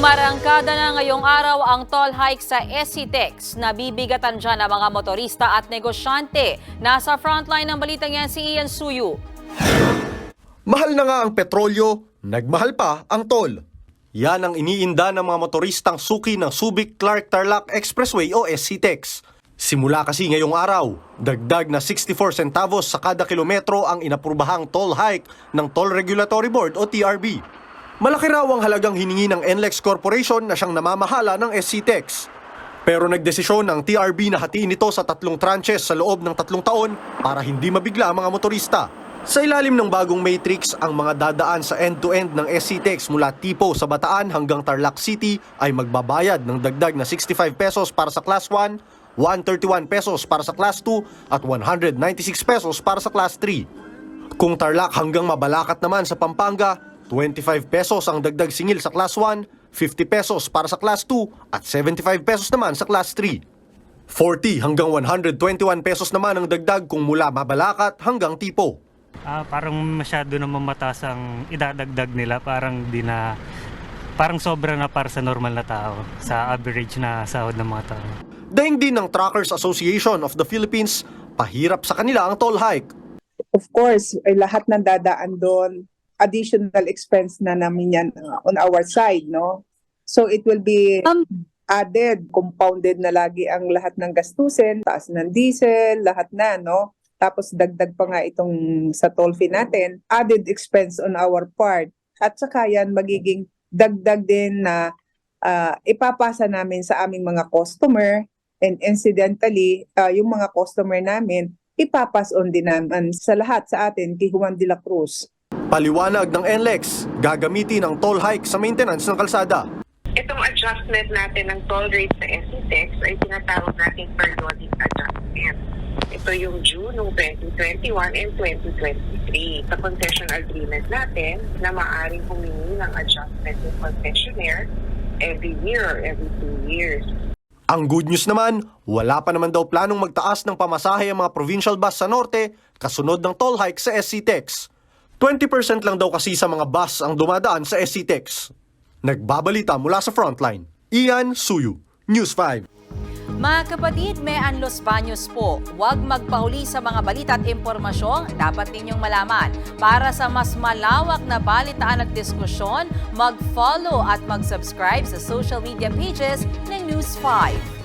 Umarangkada na ngayong araw ang toll hike sa SCTEX. Nabibigatan dyan ang mga motorista at negosyante. Nasa frontline ng balitang yan si Ian Suyu. Mahal na nga ang petrolyo, nagmahal pa ang toll. Yan ang iniinda ng mga motoristang suki ng Subic-Clark-Tarlac Expressway o SCTEX. Simula kasi ngayong araw, dagdag na 64 centavos sa kada kilometro ang inaprubahang toll hike ng Toll Regulatory Board o TRB. Malaki raw ang halagang hiningi ng NLEX Corporation na siyang namamahala ng SCTEX. Pero nagdesisyon ng TRB na hatiin ito sa 3 tranches sa loob ng 3 taon para hindi mabigla ang mga motorista. Sa ilalim ng bagong matrix, ang mga dadaan sa end-to-end ng SCTEX mula Tipo sa Bataan hanggang Tarlac City ay magbabayad ng dagdag na 65 pesos para sa Class 1, 131 pesos para sa Class 2 at 196 pesos para sa Class 3. Kung Tarlac hanggang Mabalacat naman sa Pampanga, 25 pesos ang dagdag singil sa Class 1, 50 pesos para sa Class 2 at 75 pesos naman sa Class 3. 40 hanggang 121 pesos naman ang dagdag kung mula Mabalacat hanggang Tipo. Parang masyado naman mataas ang idadagdag nila, parang sobra na para sa normal na tao, sa average na sahod ng mga tao. Daing din ng Truckers Association of the Philippines, pahirap sa kanila ang toll hike. Of course, ay lahat ng dadaan doon, additional expense na namin yan on our side, no? So it will be added, compounded na lagi ang lahat ng gastusin, taas ng diesel, lahat na, no? Tapos dagdag pa nga itong sa toll fee natin, added expense on our part. At saka yan magiging dagdag din na ipapasa namin sa aming mga customer, and incidentally, yung mga customer namin, ipapas on din naman sa lahat sa atin kay Juan de la Cruz. Paliwanag ng NLEX, gagamitin ang toll hike sa maintenance ng kalsada. Itong adjustment natin ng toll rate sa SCTEX ay tinatawag natin periodic adjustment. Ito yung June ng 2021 and 2023. Sa concession agreement natin na maaaring humingi ng adjustment ng concessionaire every year or every 2 years. Ang good news naman, wala pa naman daw planong magtaas ng pamasahe ang mga provincial bus sa norte kasunod ng toll hike sa SCTEX. 20% lang daw kasi sa mga bus ang dumadaan sa SCTEX. Nagbabalita mula sa frontline, Ian Suyu, News 5. Mga kapatid, may Los Baños po. Huwag magpahuli sa mga balita at impormasyong dapat ninyong malaman. Para sa mas malawak na balitaan at diskusyon, mag-follow at mag-subscribe sa social media pages ng News 5.